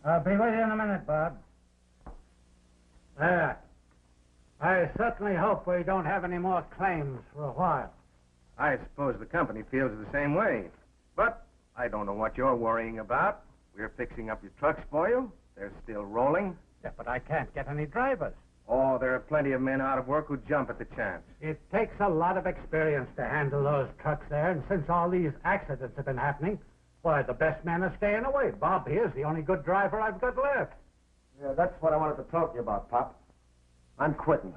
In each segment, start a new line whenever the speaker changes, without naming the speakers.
I'll be with you in a minute, Bob. There. I certainly hope we don't have any more claims for a while.
I suppose the company feels the same way. But I don't know what you're worrying about. We're fixing up your trucks for you. They're still rolling.
Yeah, but I can't get any drivers.
Oh, there are plenty of men out of work who jump at the chance.
It takes a lot of experience to handle those trucks there, and since all these accidents have been happening, why, the best men are staying away. Bob here's the only good driver I've got left.
Yeah, that's what I wanted to talk to you about, Pop. I'm quitting.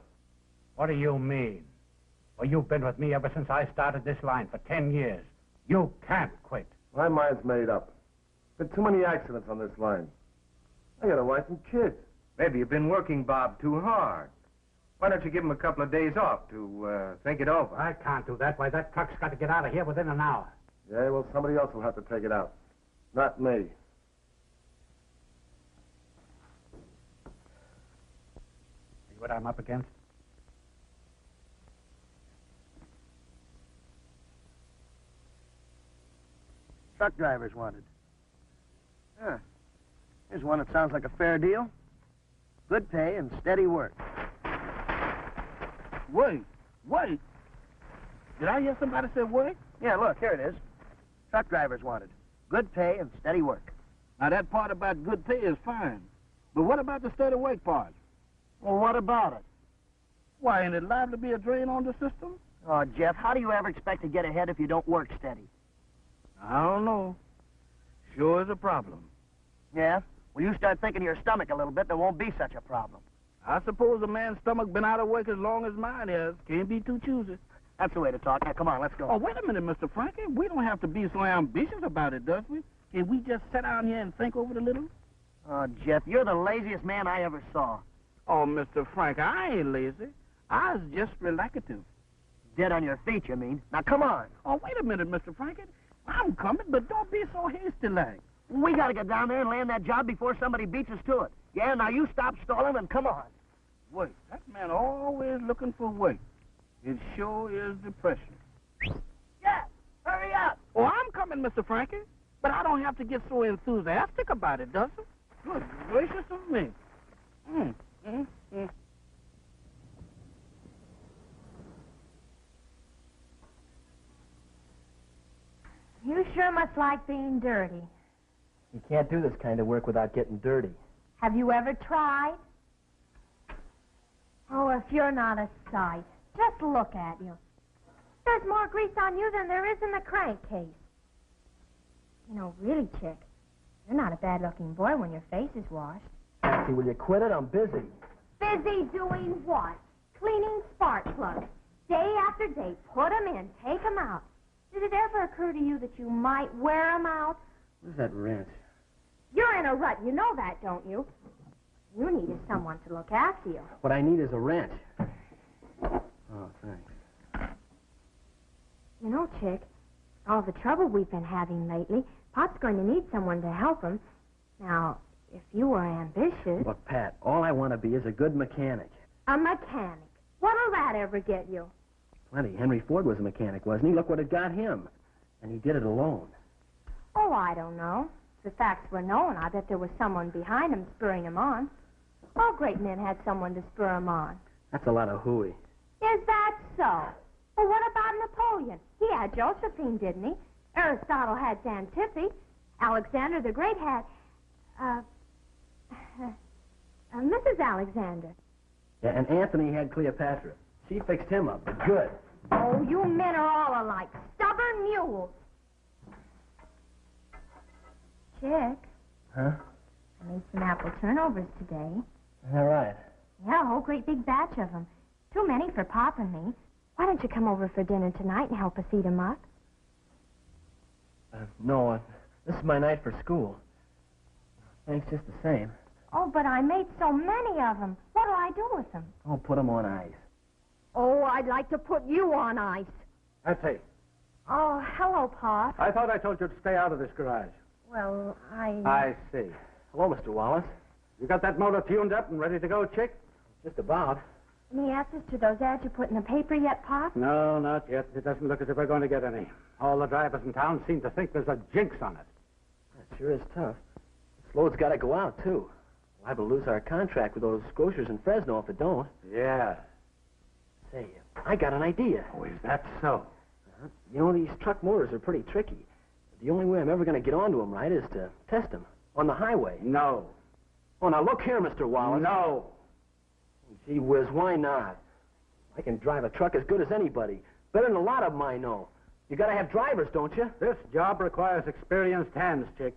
What do you mean? Well, you've been with me ever since I started this line for 10 years. You can't quit.
My mind's made up. Been too many accidents on this line. I got a wife and kids.
Maybe you've been working Bob too hard. Why don't you give him a couple of days off to think it over?
I can't do that. Why, that truck's got to get out of here within an hour.
Yeah, well, somebody else will have to take it out. Not me.
See what I'm up against?
Truck drivers wanted. Huh. Here's one that sounds like a fair deal. Good pay and steady work.
Wait. Did I hear somebody say wait?
Yeah, look, here it is. Truck drivers wanted. Good pay and steady work.
Now, that part about good pay is fine. But what about the steady work part?
Well, what about it?
Why, ain't it liable to be a drain on the system?
Oh, Jeff, how do you ever expect to get ahead if you don't work steady?
I don't know. Sure is a problem.
Yeah? Well, you start thinking of your stomach a little bit, there won't be such a problem.
I suppose a man's stomach been out of work as long as mine has. Can't be too choosy.
That's the way to talk. Now, come on, let's go.
Oh, wait a minute, Mr. Frankie. We don't have to be so ambitious about it, does we? Can we just sit down here and think over it a little?
Oh, Jeff, you're the laziest man I ever saw.
Oh, Mr. Frankie, I ain't lazy. I was just relaxative.
Dead on your feet, you mean? Now, come on.
Oh, wait a minute, Mr. Frankie. I'm coming, but don't be so hasty-like.
We gotta get down there and land that job before somebody beats us to it. Yeah, now you stop stalling and come on.
Wait, that man always looking for work. It sure is depression.
Yeah, hurry up.
Oh, I'm coming, Mr. Frankie. But I don't have to get so enthusiastic about it, does it? Good gracious of me.
You sure must like being dirty.
You can't do this kind of work without getting dirty.
Have you ever tried? Oh, if you're not a sight. Just look at you. There's more grease on you than there is in the crankcase. You know, really, chick, you're not a bad-looking boy when your face is washed.
Patsy, will you quit it? I'm busy.
Busy doing what? Cleaning spark plugs. Day after day, put 'em in, take 'em out. Did it ever occur to you that you might wear 'em out?
Where's that wrench?
You're in a rut. You know that, don't you? You needed someone to look after you.
What I need is a wrench. Oh, thanks.
You know, chick, all the trouble we've been having lately, Pop's going to need someone to help him. Now, if you were ambitious...
Look, Pat, all I want to be is a good mechanic.
A mechanic? What'll that ever get you?
Plenty. Henry Ford was a mechanic, wasn't he? Look what it got him. And he did it alone.
Oh, I don't know. If the facts were known, I bet there was someone behind him spurring him on. All great men had someone to spur him on.
That's a lot of hooey.
Is that so? Well, what about Napoleon? He had Josephine, didn't he? Aristotle had Xantippe. Alexander the Great had, Mrs. Alexander.
Yeah, and Anthony had Cleopatra. She fixed him up, but good.
Oh, you men are all alike. Stubborn mules. Chick.
Huh?
I made some apple turnovers today.
All right.
Yeah, a whole great big batch of them. Too many for Pop and me. Why don't you come over for dinner tonight and help us eat 'em up?
No, this is my night for school. Thanks just the same.
Oh, but I made so many of them. What'll I do with them?
I'll put them on ice.
Oh, I'd like to put you on ice.
Patsy,
Oh, hello, Pop.
I thought I told you to stay out of this garage.
Well,
I see.
Hello, Mr. Wallace.
You got that motor tuned up and ready to go, chick?
Just about.
Any answers to those ads you put in the paper yet, Pop?
No, not yet. It doesn't look as if we're going to get any. All the drivers in town seem to think there's a jinx on it.
That sure is tough. It's Load's got to go out, too. Liable to lose our contract with those grocers in Fresno if it don't.
Yeah.
Say, I got an idea.
Oh, is that so?
You know, these truck motors are pretty tricky. The only way I'm ever going to get onto them right is to test them on the highway.
No.
Oh, now look here, Mr. Wallace.
No.
Gee whiz, why not? I can drive a truck as good as anybody. Better than a lot of them I know. You got to have drivers, don't you?
This job requires experienced hands, chick.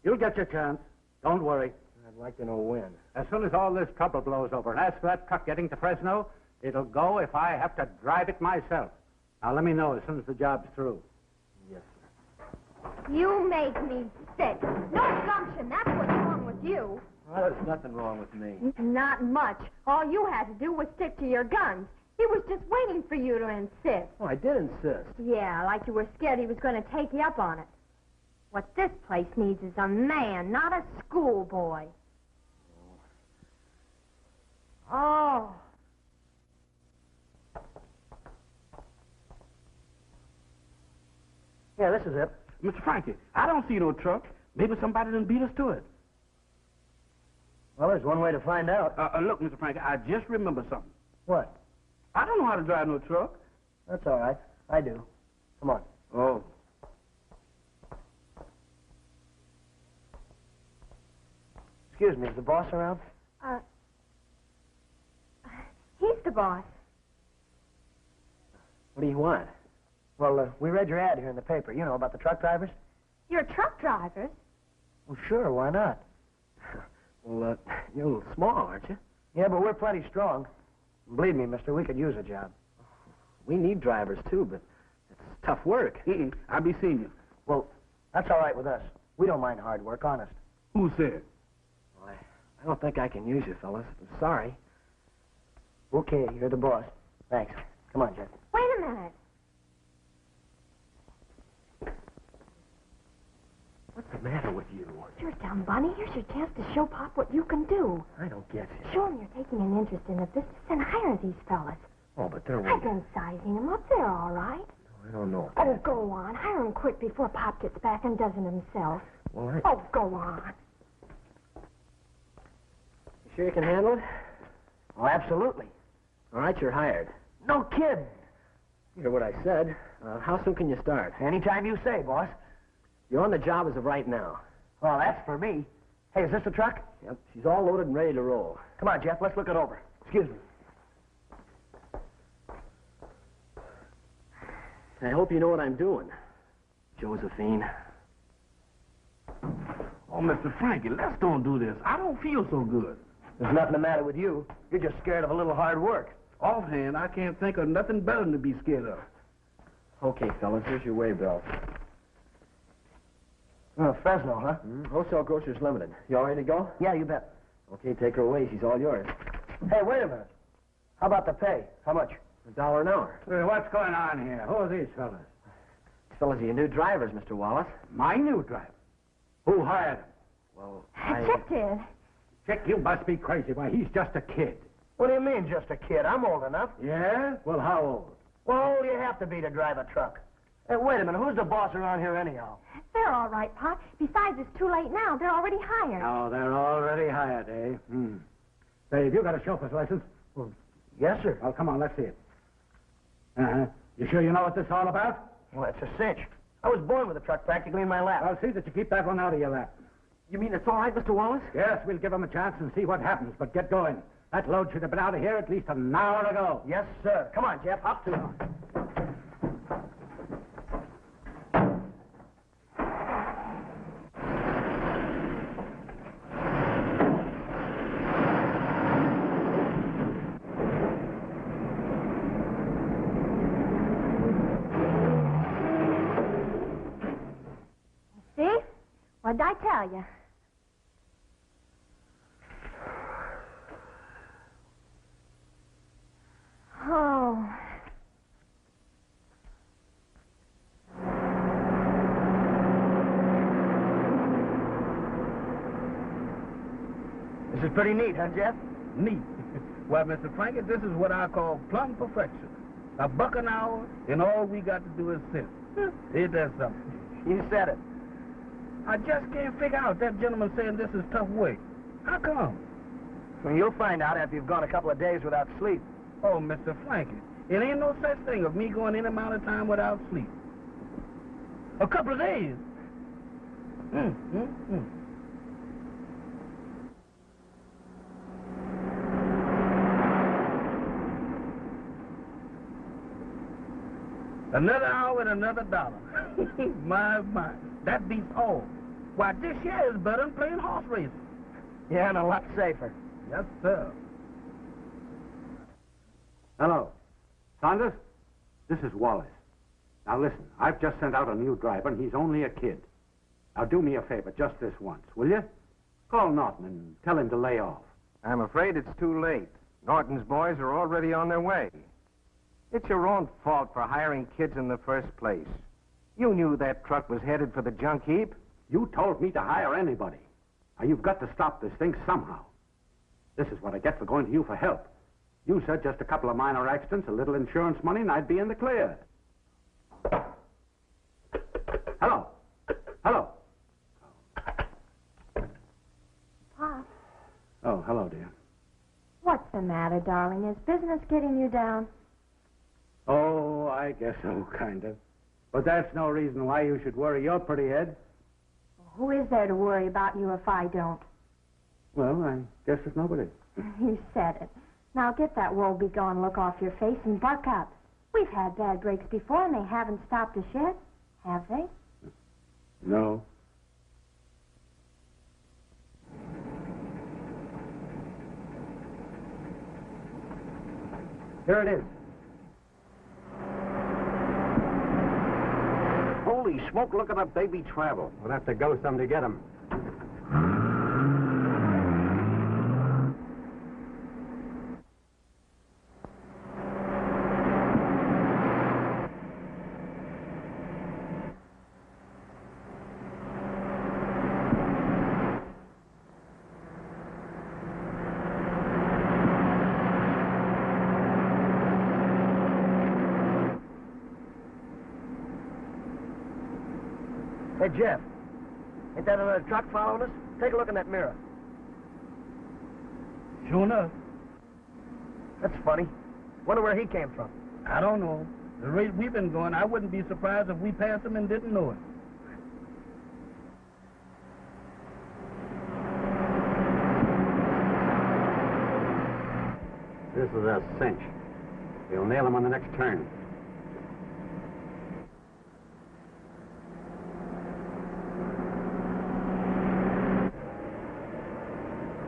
You'll get your chance. Don't worry.
I'd like to know when.
As soon as all this trouble blows over, and as for that truck getting to Fresno, it'll go if I have to drive it myself. Now, let me know as soon as the job's through.
Yes, sir.
You make me sick. No gumption. That's what's wrong with you.
Well, there's nothing wrong with me.
Not much. All you had to do was stick to your guns. He was just waiting for you to insist.
Oh, I did insist.
Yeah, like you were scared he was going to take you up on it. What this place needs is a man, not a schoolboy. Oh.
Yeah, this is it.
Mr. Frankie, I don't see no truck. Maybe somebody done beat us to it.
Well, there's one way to find out.
Look, Mr. Frankie, I just remembered something.
What?
I don't know how to drive no truck.
That's all right. I do. Come on.
Oh.
Excuse me, is the boss around?
He's the boss.
What do you want?
Well, we read your ad here in the paper, you know, about the truck drivers.
You're truck drivers.
Well, sure, why not?
Well, you're a little small, aren't you?
Yeah, but we're plenty strong. Believe me, mister, we could use a job.
We need drivers, too, but it's tough work.
I'll be seeing you.
Well, that's all right with us. We don't mind hard work, honest.
Who said?
Well, I don't think I can use you, fellas. I'm sorry.
Okay, you're the boss. Thanks. Come on, Jeff.
Wait a minute.
What's the matter with you?
You're dumb, Bunny. Here's your chance to show Pop what you can do.
I don't get you.
Show him you're taking an interest in the business and hire these fellas.
Oh, but they're...
I've been sizing them up. They're all right.
I don't know.
Oh, go on. Hire him quick before Pop gets back and does it himself.
Well,
Oh, go on.
You sure you can handle it?
Oh, absolutely.
All right, you're hired.
No kidding.
You hear what I said. How soon can you start?
Anytime you say, boss.
You're on the job as of right now.
Well, that's for me. Hey, is this the truck?
Yep, she's all loaded and ready to roll.
Come on, Jeff, let's look it over. Excuse me.
I hope you know what I'm doing, Josephine.
Oh, Mr. Frankie, let's don't do this. I don't feel so good.
There's nothing the matter with you. You're just scared of a little hard work.
Offhand, I can't think of nothing better than to be scared of.
Okay, fellas, here's your way bill.
Oh, Fresno, huh?
Wholesale Grocers Limited. You all ready to go?
Yeah, you bet.
Okay, take her away. She's all yours.
Hey, wait a minute. How about the pay? How much?
$1 an hour.
Hey, what's going on here? Who are these fellas?
These fellas are your new drivers, Mr. Wallace.
My new driver. Who hired him?
Well,
Chip did.
Chick, you must be crazy. Why, he's just a kid.
What do you mean, just a kid? I'm old enough.
Yeah? Well, how old?
Well, how old do you have to be to drive a truck? Hey, wait a minute. Who's the boss around here anyhow?
They're all right, Pop. Besides, it's too late now. They're already hired.
Oh, they're already hired, eh? Say, have you got a chauffeur's license?
Well, yes, sir.
Well, come on, let's see it. Uh-huh. You sure you know what this is all about?
Well, it's a cinch. I was born with a truck practically in my lap.
I'll see that you keep that one out of your lap.
you mean it's all right, Mr. Wallace?
Yes, we'll give him a chance and see what happens, but get going. That load should have been out of here at least an hour ago.
Yes, sir. Come on, Jeff. Hop to it.
See? What'd I tell you? Oh.
This is pretty neat, huh, Jeff?
Neat. Well, Mr. Frankie, this is what I call plumb perfection. $1 an hour, and all we got to do is sit. Ain't that something?
You said it.
I just can't figure out that gentleman saying this is tough work. How come?
Well, you'll find out after you've gone a couple of days without sleep.
Oh, Mr. Frankie, it ain't no such thing of me going any amount of time without sleep. A couple of days. Another hour and another $1. My, that beats all. Why, this here is better than playing horse racing.
Yeah, and a lot safer.
Yes, sir.
Hello. Saunders? This is Wallace. Now listen, I've just sent out a new driver, and he's only a kid. Now do me a favor, just this once, will you? Call Norton and tell him to lay off.
I'm afraid it's too late. Norton's boys are already on their way. It's your own fault for hiring kids in the first place. You knew that truck was headed for the junk heap.
You told me to hire anybody. Now you've got to stop this thing somehow. This is what I get for going to you for help. You said just a couple of minor accidents, a little insurance money, and I'd be in the clear. Hello. Hello.
Pop,
Oh, hello, dear.
what's the matter, darling? Is business getting you down?
Oh, I guess so, kind of. But that's no reason why you should worry your pretty head.
Who is there to worry about you if I don't?
Well, I guess there's nobody.
You said it. Now get that woe-begone look off your face and buck up. We've had bad breaks before, and they haven't stopped us yet, have they?
No. Here it is.
Holy smoke, look at that baby travel.
We'll have to go some to get him.
Hey, Jeff, ain't that another truck following us? Take a look in that mirror.
Sure enough.
That's funny. Wonder where he came from.
I don't know. The rate we've been going, I wouldn't be surprised if we passed him and didn't know it.
This is a cinch. We'll nail him on the next turn.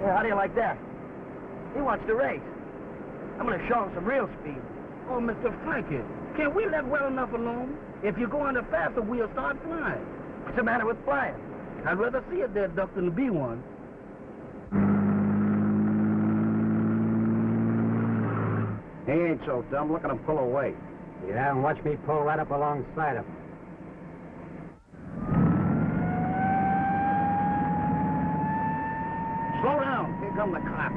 Yeah, how do you like that? He wants to race. I'm going to show him some real speed.
Oh, Mr. Frankie, can't we let well enough alone? If you go under faster, we'll start flying.
What's the matter with flying?
I'd rather see a dead duck than to be one.
He ain't so dumb. Look at him pull away.
Yeah, and watch me pull right up alongside him.
Slow down. Here come the cops.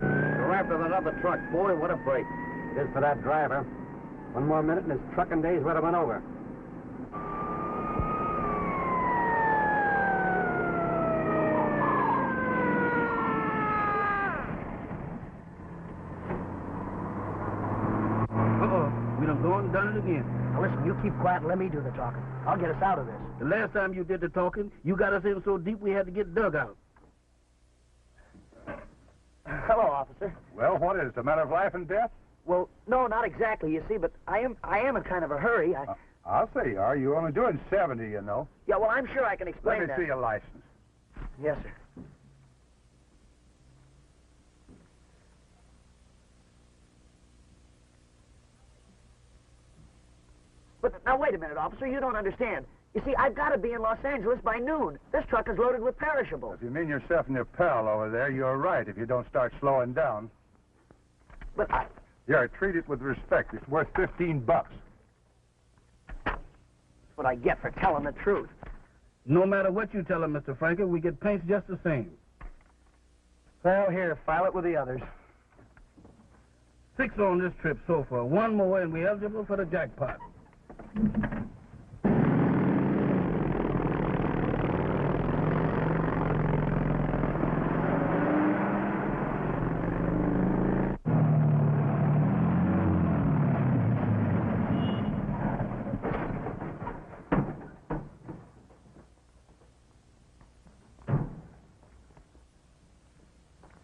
You're after that other truck, boy. What a break.
It is for that driver. One more minute and his trucking days would have been over.
We done gone and done it again.
Now, listen, you keep quiet and let me do the talking. I'll get us out of this.
The last time you did the talking, you got us in so deep we had to get dug out.
Hello, officer.
Well, what is it? A matter of life and death?
Well, no, not exactly, you see, but I am in kind of a hurry.
I'll say you are. You're only doing 70, you know.
Yeah, well, I'm sure I can explain
Let me
that.
see your license.
Yes, sir. But now, wait a minute, officer. You don't understand. You see, I've got to be in Los Angeles by noon. This truck is loaded with perishables.
If you mean yourself and your pal over there, you're right if you don't start slowing down.
But I...
Yeah, treat it with respect. It's worth $15.
That's what I get for telling the truth.
No matter what you tell him, Mr. Frankie, we get paints just the same.
Well, here, file it with the others.
6 on this trip so far. One more and we're eligible for the jackpot.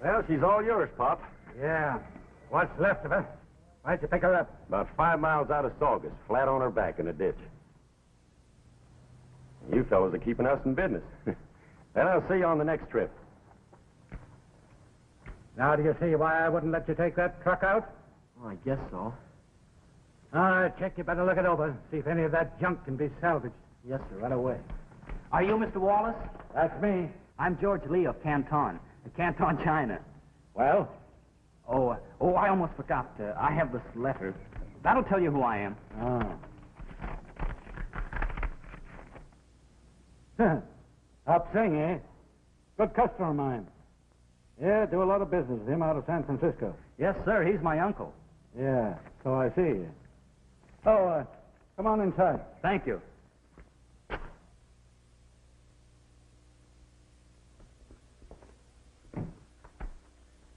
Well, she's all yours, Pop.
Yeah. What's left of her? Why'd you pick her up?
About 5 miles out of Saugus, flat on her back in a ditch. You fellows are keeping us in business. Then I'll see you on the next trip.
Now do you see why I wouldn't let you take that truck out?
Oh, I guess so.
All right, Chick, you better look it over. See if any of that junk can be salvaged.
Yes, sir, right away.
Are you Mr. Wallace?
That's me.
I'm George Lee of Canton, China.
Well?
Oh, I almost forgot. I have this letter. That'll tell you who I am.
Oh. Up Sing, eh? Good customer of mine. Yeah, do a lot of business with him out of San Francisco.
Yes, sir. He's my uncle.
Yeah, so I see. Oh, come on inside.
Thank you.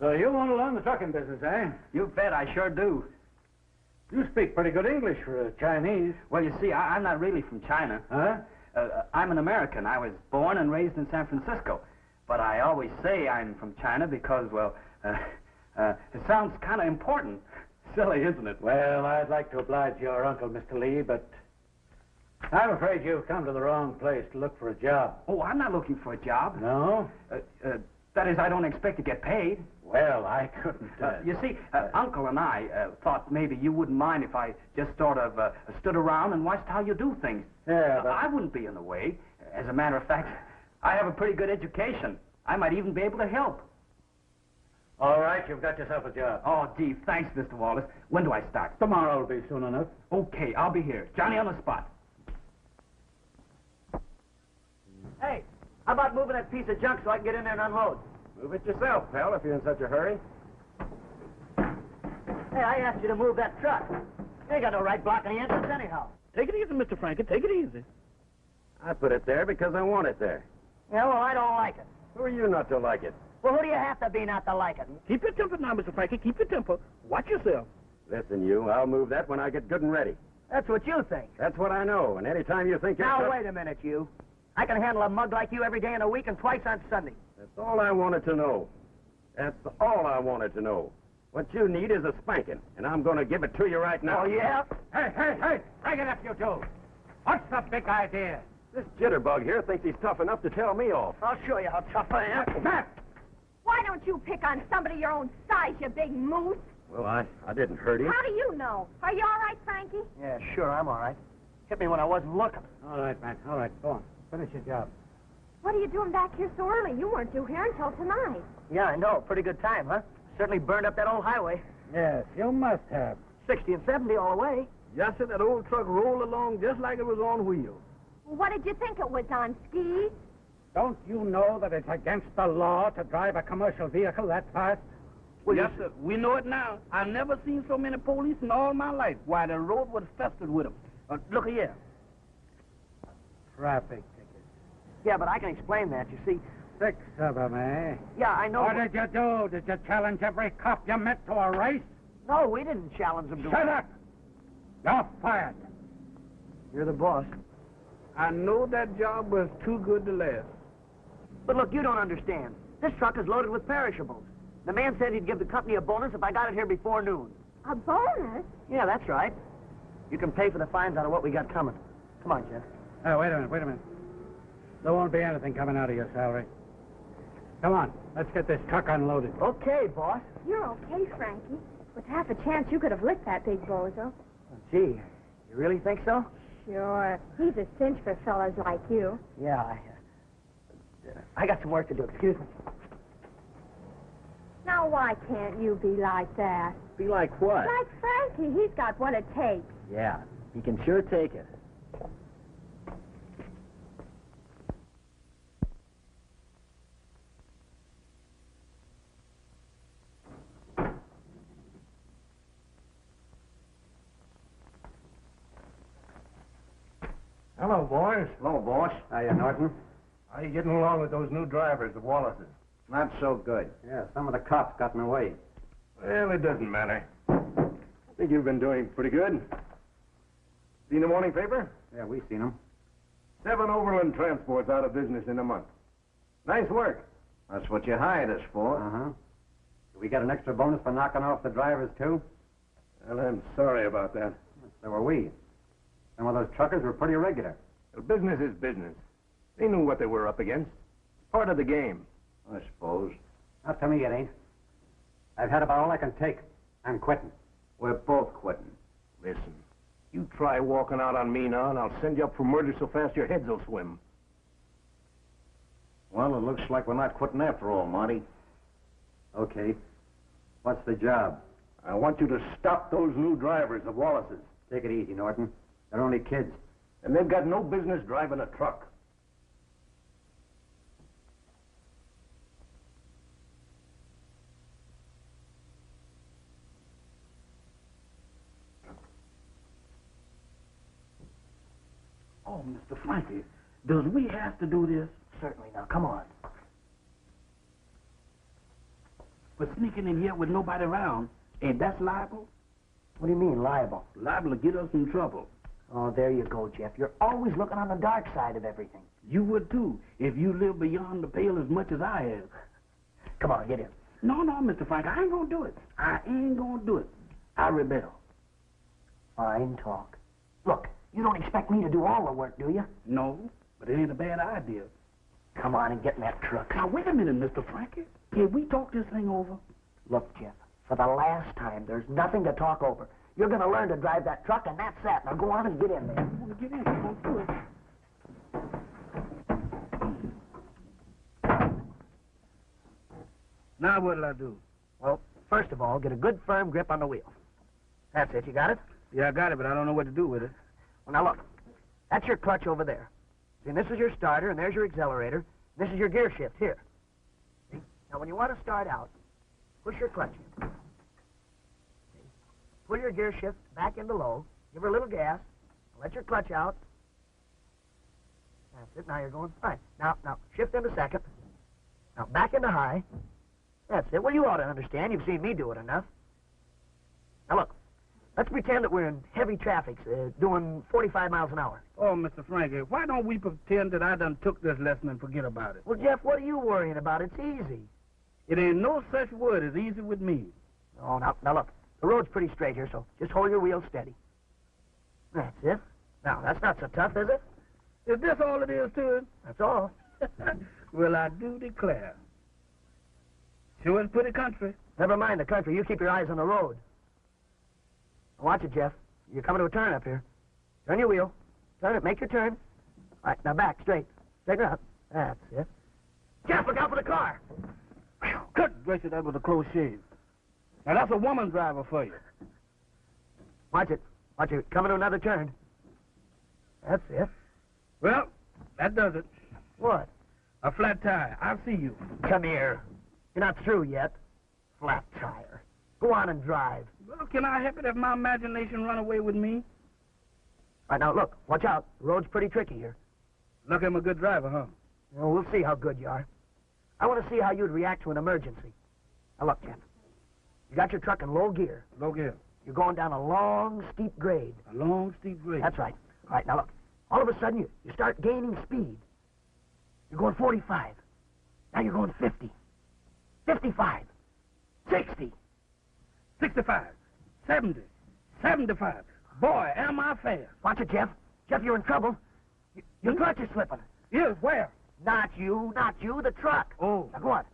So you want to learn the trucking business, eh?
You bet, I sure do.
You speak pretty good English for a Chinese.
Well, you see, I'm not really from China.
Huh?
I'm an American. I was born and raised in San Francisco. But I always say I'm from China because, well, it sounds kind of important. Silly, isn't it?
Well, I'd like to oblige your uncle, Mr. Lee, but I'm afraid you've come to the wrong place to look for a job.
Oh, I'm not looking for a job.
No?
That is, I don't expect to get paid.
Well, I couldn't...
You see, Uncle and I thought maybe you wouldn't mind if I just sort of stood around and watched how you do things.
Yeah, but...
I wouldn't be in the way. As a matter of fact, I have a pretty good education. I might even be able to help.
All right, you've got yourself a job.
Oh, gee, thanks, Mr. Wallace. When do I start?
Tomorrow will be soon enough.
Okay, I'll be here. Johnny on the spot.
Hey, how about moving that piece of junk so I can get in there and unload?
Move it yourself, pal, if you're in such a hurry.
Hey, I asked you to move that truck. You ain't got no right blocking the entrance anyhow.
Take it easy, Mr. Frankie. Take it easy.
I put it there because I want it there.
Yeah, well, I don't like it.
Who are you not to like it?
Well, who do you have to be not to like it?
Keep your temper now, Mr. Frankie. Keep your temper. Watch yourself.
Listen, you, I'll move that when I get good and ready.
That's what you think.
That's what I know, and any time you think you're...
Now, wait a minute, you. I can handle a mug like you every day in a week and twice on Sunday.
That's all I wanted to know. That's all I wanted to know. What you need is a spanking, and I'm going to give it to you right now.
Oh, yeah?
Hey! Bring it up, you two. What's the big idea?
This jitterbug here thinks he's tough enough to tell me off.
I'll show you how tough I am.
Matt!
Why don't you pick on somebody your own size, you big moose?
Well, I didn't hurt him.
How do you know? Are you all right, Frankie?
Yeah, sure, I'm all right. Hit me when I wasn't looking.
All right, Matt. All right, go on. Finish your job.
What are you doing back here so early? You weren't due here until tonight.
Yeah, I know. Pretty good time, huh? Certainly burned up that old highway.
Yes, you must have.
60 and 70 all the way.
Yes, sir, that old truck rolled along just like it was on wheels.
What did you think it was on, skis?
Don't you know that it's against the law to drive a commercial vehicle that fast?
Well, yes, sir. We know it now. I've never seen so many police in all my life. Why, the road was festered with them.
Look here.
Traffic tickets.
Yeah, but I can explain that, you see.
6 of them, eh?
Yeah, I know.
What did you do? Did you challenge every cop you met to a race?
No, we didn't challenge them to...
Shut up! You're fired.
You're the boss.
I know that job was too good to last.
But look, you don't understand. This truck is loaded with perishables. The man said he'd give the company a bonus if I got it here before noon.
A bonus?
Yeah, that's right. You can pay for the fines out of what we got coming. Come on, Jeff.
Oh, wait a minute. There won't be anything coming out of your salary. Come on, let's get this truck unloaded.
Okay, boss.
You're okay, Frankie. With half a chance, you could have licked that big bozo.
Gee, you really think so?
Sure. He's a cinch for fellas like you.
Yeah, I got some work to do. Excuse me.
Now, why can't you be like that?
Be like what?
Like Frankie. He's got what it takes.
Yeah, he can sure take it.
Hello, boys.
Hello, boss. Hiya, Norton.
How you getting along with those new drivers, the Wallaces?
Not so good. Yeah, some of the cops got in the way.
Well, it doesn't matter. I think you've been doing pretty good. Seen the morning paper?
Yeah, we seen them.
7 Overland Transports out of business in a month. Nice work.
That's what you hired us for. Uh-huh. Do we get an extra bonus for knocking off the drivers, too?
Well, I'm sorry about that.
So were we. Some of those truckers were pretty regular.
Well, business is business. They knew what they were up against. Part of the game.
I suppose. Not to me, it ain't. I've had about all I can take. I'm quitting.
We're both quitting.
Listen, you try walking out on me now, and I'll send you up for murder so fast your heads will swim.
Well, it looks like we're not quitting after all, Monty. Okay. What's the job?
I want you to stop those new drivers of Wallace's.
Take it easy, Norton. They're only kids.
And they've got no business driving a truck.
Oh, Mr. Frankie, does we have to do this?
Certainly. Now, come on.
For sneaking in here with nobody around, ain't that liable?
What do you mean, liable?
Liable to get us in trouble.
Oh, there you go, Jeff. You're always looking on the dark side of everything.
You would, too, if you lived beyond the pale as much as I have.
Come on, get in.
No, Mr. Frankie, I ain't gonna do it. I ain't gonna do it. I rebel.
Fine talk. Look, you don't expect me to do all the work, do you?
No, but it ain't a bad idea.
Come on and get in that truck.
Now, wait a minute, Mr. Frankie. Can we talk this thing over?
Look, Jeff, for the last time, there's nothing to talk over. You're going to learn to drive that truck, and that's that. Now go on and get in there.
I want to get in. I want to do it. Now what'll I do?
Well, first of all, get a good firm grip on the wheel. That's it. You got it?
Yeah, I got it, but I don't know what to do with it.
Well, now look. That's your clutch over there. See, and this is your starter, and there's your accelerator. This is your gear shift here. See? Now, when you want to start out, push your clutch in. See? Pull your gear shift back into low. Give her a little gas. Let your clutch out. That's it. Now you're going fine. Now, shift into second. Now, back into high. That's it. Well, you ought to understand. You've seen me do it enough. Now, look. Let's pretend that we're in heavy traffic, doing 45 miles an hour.
Oh, Mr. Frankie, why don't we pretend that I done took this lesson and forget about it?
Well, Jeff, what are you worrying about? It's easy.
It ain't no such word as easy with me.
Oh, now look. The road's pretty straight here, so just hold your wheel steady. That's it. Now, that's not so tough, is it?
Is this all it is to it?
That's all.
Well, I do declare. Sure is pretty country.
Never mind the country. You keep your eyes on the road. Watch it, Jeff. You're coming to a turn up here. Turn your wheel. Turn it. Make your turn. All right, now back, straight. Straighten her out. That's it. Jeff, look out for the car.
Good gracious, that was a close shave. Now, that's a woman driver for you.
Watch it. Watch it. Coming to another turn. That's it.
Well, that does it.
What?
A flat tire. I'll see you.
Come here. You're not through yet. Flat tire. Go on and drive.
Well, can I help it if my imagination run away with me?
All right, now, look. Watch out. The road's pretty tricky here.
Look, I'm a good driver, huh?
Well, we'll see how good you are. I want to see how you'd react to an emergency. Now, look, Jeff. You got your truck in low gear.
Low gear.
You're going down a long, steep grade.
A long, steep grade.
That's right. All right, now, look. All of a sudden, you start gaining speed. You're going 45. Now you're going 50. 55. 60.
65. 70. 75. Boy, am I fast.
Watch it, Jeff. Jeff, you're in trouble. Your clutch is slipping.
Yes, where?
Not you, the truck.
Oh.
Now go on.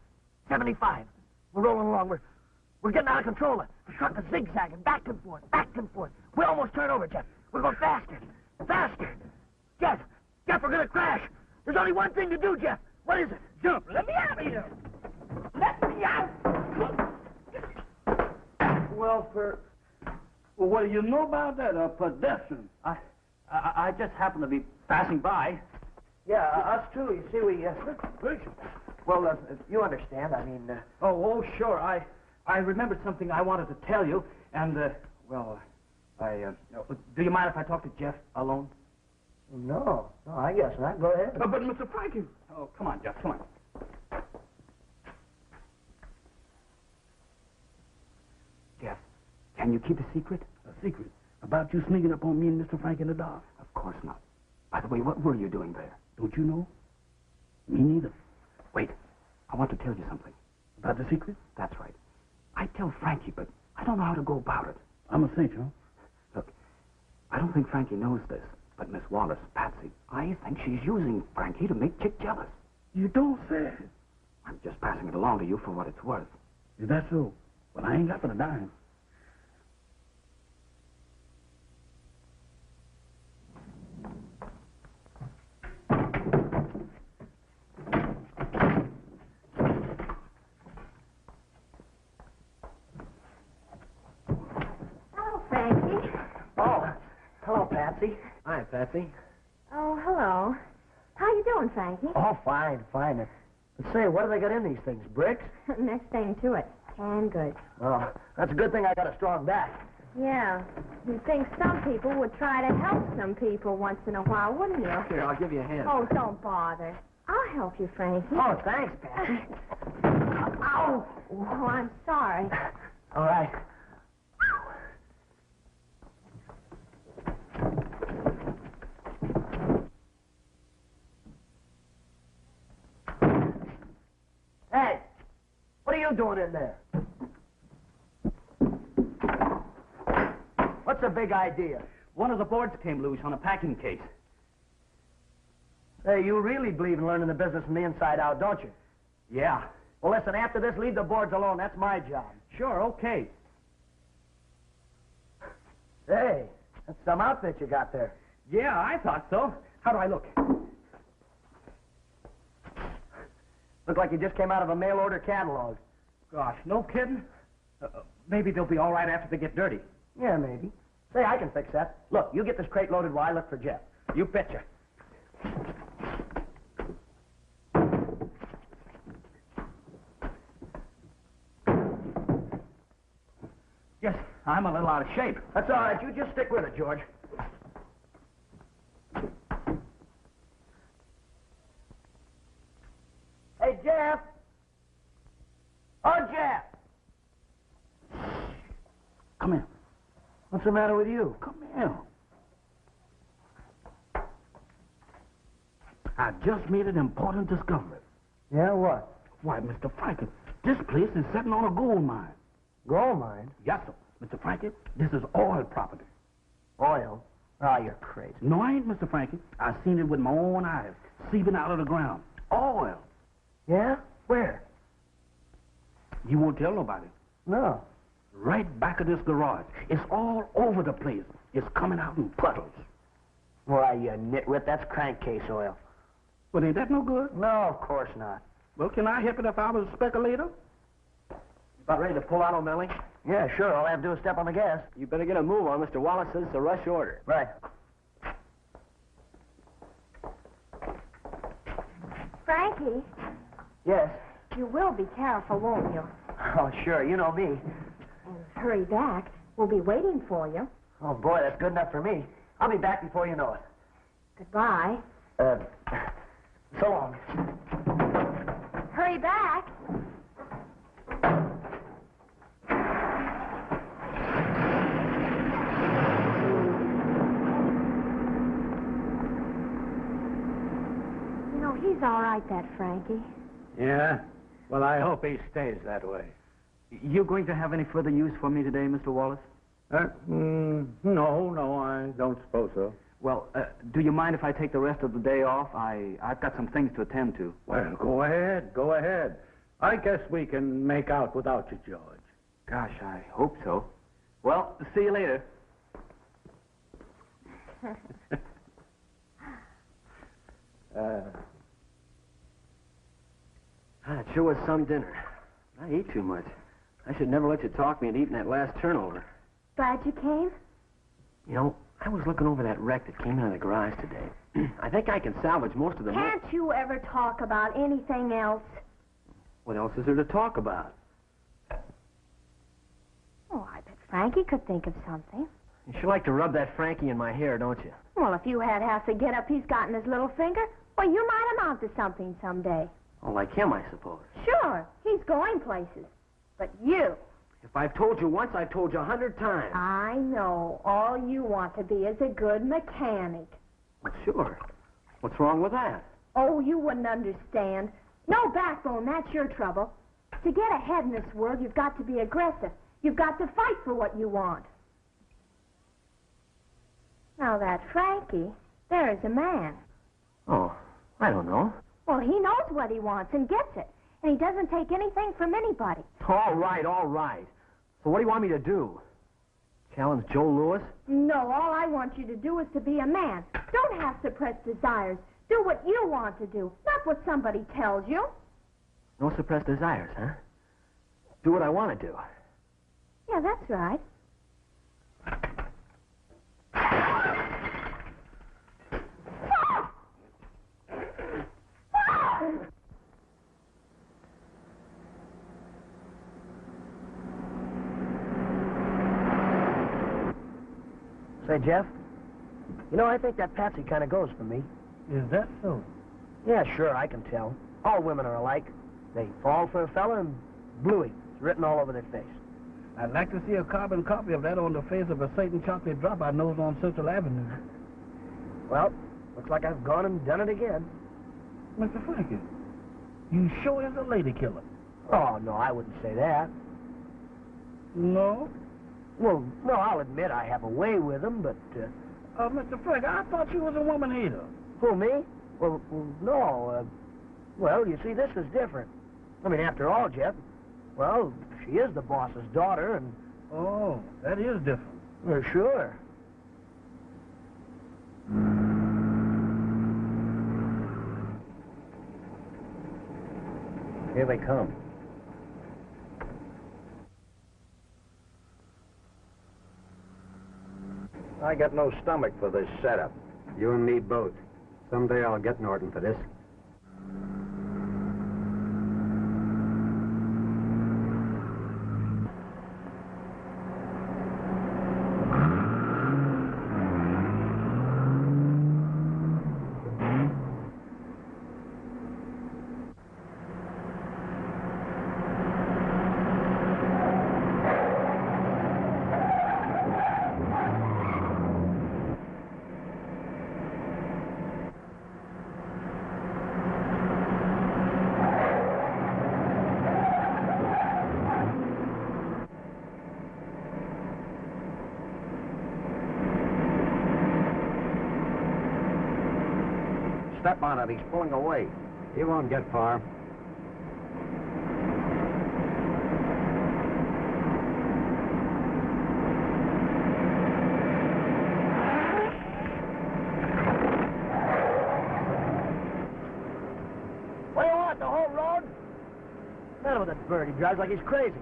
75. We're rolling along. We're getting out of control. The truck is zigzagging back and forth, back and forth. We almost turn over, Jeff. We're going faster. Faster. Jeff, we're going to crash. There's only one thing to do, Jeff. What is it?
Jump. Let me out of here. Let me out. Well, what do you know about that? A pedestrian.
I just happened to be passing by.
Yeah, us too. You see, we... Well, you understand. I mean...
Oh, sure. I remembered something I wanted to tell you, and, do you mind if I talk to Jeff alone?
No, I guess not. Go ahead.
But Mr. Frankie...
Oh, come on, Jeff, come on. Jeff, can you keep a secret?
A secret? About you sneaking up on me and Mr. Frank in the dark?
Of course not. By the way, what were you doing there?
Don't you know? Me neither.
Wait, I want to tell you something.
About the secret?
That's right. I tell Frankie, but I don't know how to go about it.
I'm a cinch, huh?
Look, I don't think Frankie knows this, but Miss Wallace, Patsy, I think she's using Frankie to make Chick jealous.
You don't say.
I'm just passing it along to you for what it's worth.
Is that so? Well, I ain't got but a dime.
Hello, Frankie.
Oh, hello, Patsy.
Hi, Patsy.
Oh, hello. How you doing, Frankie?
Oh, fine. But say, what do they got in these things? Bricks?
Next thing to it. Canned goods.
Oh, that's a good thing I got a strong back.
Yeah. You'd think some people would try to help some people once in a while, wouldn't you?
Here, I'll give you a hand.
Oh, don't bother. I'll help you, Frankie.
Oh, thanks, Patsy.
Ow! Oh, I'm sorry.
All right. Hey, what are you doing in there? What's the big idea?
One of the boards came loose on a packing case.
Hey, you really believe in learning the business from the inside out, don't you?
Yeah.
Well, listen, after this, leave the boards alone. That's my job.
Sure, okay.
Hey, that's some outfit you got there.
Yeah, I thought so. How do I look?
Look like you just came out of a mail order catalog.
Gosh, no kidding? Maybe they'll be all right after they get dirty.
Yeah, maybe. Say, I can fix that. Look, you get this crate loaded while I look for Jeff.
You betcha. Yes, I'm a little out of shape.
That's all right. You just stick with it, George. Hey, Jeff. Oh, Jeff.
Come here.
What's the matter with you?
Come here. I just made an important discovery.
Yeah, what?
Why, Mr. Frankie, this place is sitting on a gold mine.
Gold mine?
Yes, sir. Mr. Frankie, this is oil property.
Oil? Oh, you're crazy.
No, I ain't, Mr. Frankie. I seen it with my own eyes, seeping out of the ground. Oil.
Yeah? Where?
You won't tell nobody.
No.
Right back of this garage. It's all over the place. It's coming out in puddles.
Why, you nitwit, that's crankcase oil.
Well, ain't that no good?
No, of course not.
Well, can I help it if I was a speculator?
About ready to pull out, O'Malley?
Yeah, sure. All I have to do is step on the gas.
You better get a move on. Mr. Wallace says it's a rush order.
Right.
Frankie,
Yes.
you will be careful, won't you?
Oh, sure. You know me.
And hurry back. We'll be waiting for you.
Oh, boy, that's good enough for me. I'll be back before you know it.
Goodbye.
So long.
Hurry back. You know, he's all right, that Frankie.
Yeah? Well, I hope he stays that way.
You going to have any further use for me today, Mr. Wallace?
No, I don't suppose so.
Well, do you mind if I take the rest of the day off? I've got some things to attend to.
Well, go ahead. I guess we can make out without you, George.
Gosh, I hope so. Well, see you later.
It sure was some dinner. I eat too much. I should never let you talk me into eating that last turnover.
Glad you came?
You know, I was looking over that wreck that came out of the garage today. I think I can salvage most of the...
Can't you ever talk about anything else?
What else is there to talk about?
Oh, I bet Frankie could think of something.
You sure like to rub that Frankie in my hair, don't you?
Well, if you had half the get-up he's got in his little finger, well, you might amount to something someday.
Oh, like him, I suppose.
Sure, he's going places. But you...
If I've told you once, I've told you 100 times.
I know. All you want to be is a good mechanic.
Well, sure. What's wrong with that?
Oh, you wouldn't understand. No backbone, that's your trouble. To get ahead in this world, you've got to be aggressive. You've got to fight for what you want. Now, that Frankie, there is a man.
Oh, I don't know.
Well, he knows what he wants and gets it. And he doesn't take anything from anybody.
All right, all right. So what do you want me to do? Challenge Joe Louis?
No, all I want you to do is to be a man. Don't have suppressed desires. Do what you want to do, not what somebody tells you.
No suppressed desires, huh? Do what I want to do.
Yeah, that's right.
Say, Jeff, you know, I think that Patsy kind of goes for me.
Is that so?
Yeah, sure, I can tell. All women are alike. They fall for a fella and bluey. It's written all over their face.
I'd like to see a carbon copy of that on the face of a certain chocolate drop I knows on Central Avenue.
Well, looks like I've gone and done it again.
Mr. Frankie, you sure is a lady killer.
Oh, no, I wouldn't say that.
No?
Well, no, I'll admit I have a way with them, but...
Mr. Frankie, I thought you was a woman hater.
Who, me? Well, no, well, you see, this is different. I mean, after all, Jeff, well, she is the boss's daughter, and...
Oh, that is different.
Well, sure.
Here they come. I got no stomach for this setup. You and me both. Someday I'll get Norton for this. Step on it. He's pulling away. He won't get far.
What do you want, the whole road? What's the matter with that bird? He drives like he's crazy.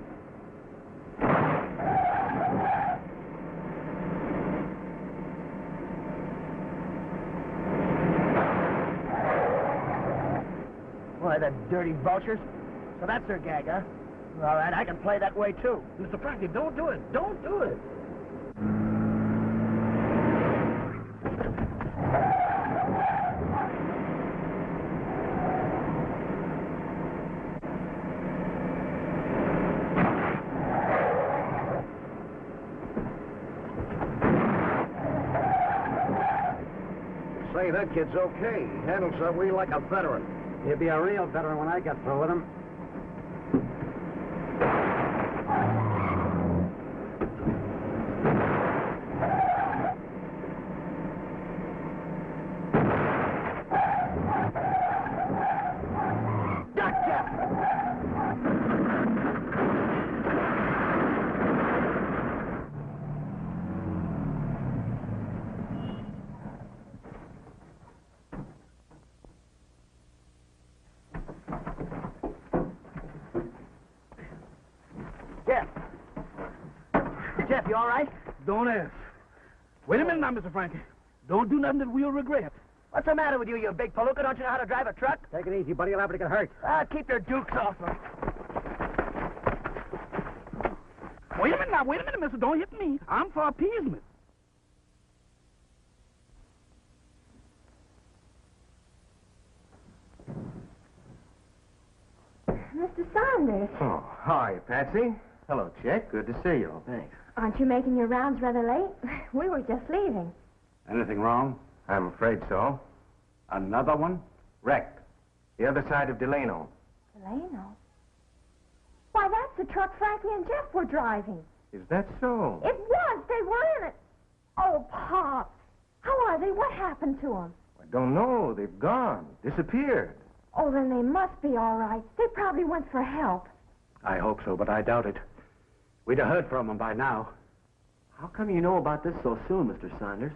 Why, the dirty vultures. So that's their gag, huh? All right, I can play that way, too.
Mr. Frankie, don't do it. Don't do it.
Say, that kid's okay. He handles that wheel like a veteran. He'll be a real veteran when I get through with him.
Jeff, you all right?
Don't ask. Wait a minute now, Mr. Frankie. Don't do nothing that we'll regret.
What's the matter with you, you big palooka? Don't you know how to drive a truck?
Take it easy, buddy. You'll have to get hurt.
Keep your dukes off her.
Wait a minute now. Wait a minute, mister. Don't hit me. I'm for appeasement.
Otis.
Oh, hi, Patsy. Hello, Chick. Good to see you.
Thanks.
Aren't you making your rounds rather late? We were just leaving.
Anything wrong?
I'm afraid so.
Another one?
Wrecked. The other side of Delano.
Delano? Why, that's the truck Frankie and Jeff were driving.
Is that so?
It was. They were in it. Oh, Pop. How are they? What happened to them?
I don't know. They've gone. Disappeared.
Oh, then they must be all right. They probably went for help.
I hope so, but I doubt it. We'd have heard from them by now.
How come you know about this so soon, Mr. Saunders?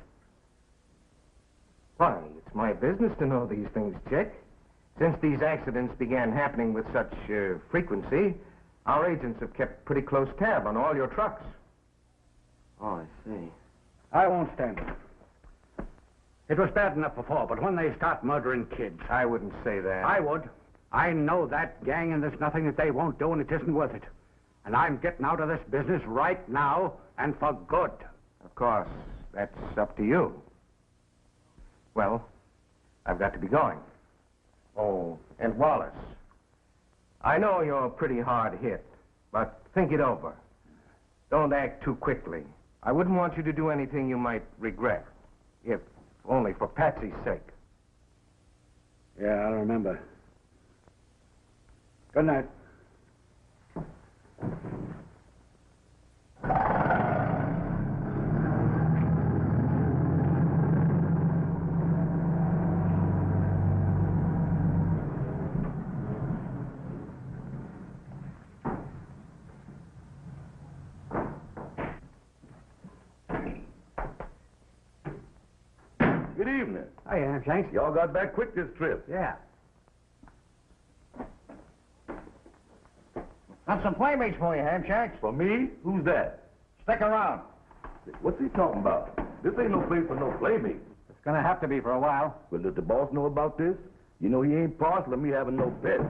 Why, it's my business to know these things, Chick. Since these accidents began happening with such frequency, our agents have kept pretty close tab on all your trucks.
Oh, I see.
I won't stand it. It was bad enough before, but when they start murdering kids...
I wouldn't say that.
I would. I know that gang, and there's nothing that they won't do, and it isn't worth it. And I'm getting out of this business right now, and for good.
Of course, that's up to you. Well, I've got to be going. Oh, and Wallace, I know you're pretty hard hit, but think it over. Don't act too quickly. I wouldn't want you to do anything you might regret, if only for Patsy's sake.
Yeah, I'll remember. Good night.
Good evening.
Hi, Ham Shanks.
Y'all got back quick this trip.
Yeah.
Got some playmates for you, Hamshanks.
For me? Who's that?
Stick around.
What's he talking about? This ain't no place for no playmate.
It's gonna have to be for a while.
Well, does the boss know about this? You know he ain't partial to me having no pets.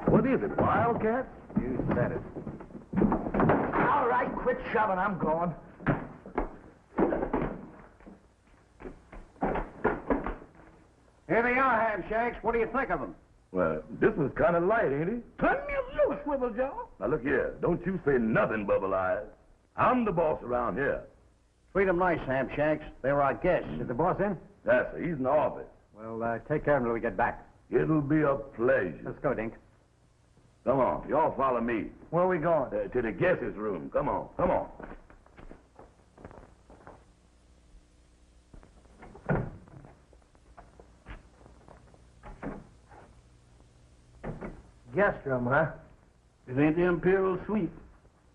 What is it, wildcat?
You said it.
All right, quit shoving. I'm going. Here they are, Hamshanks. What do you think of them?
Well, this one's kind of light, ain't he?
Turn me loose, Swivel Jaw.
Now, look here. Don't you say nothing, Bubble Eyes. I'm the boss around here.
Treat them nice, Hamshanks. They're our guests.
Is the boss in?
That's it. He's in the office.
Well, take care of him till we get back.
It'll be a pleasure.
Let's go, Dink.
Come on. Y'all follow me.
Where are we going?
To the guest's room. Come on. Come on.
Guest room, huh?
It ain't the Imperial Suite.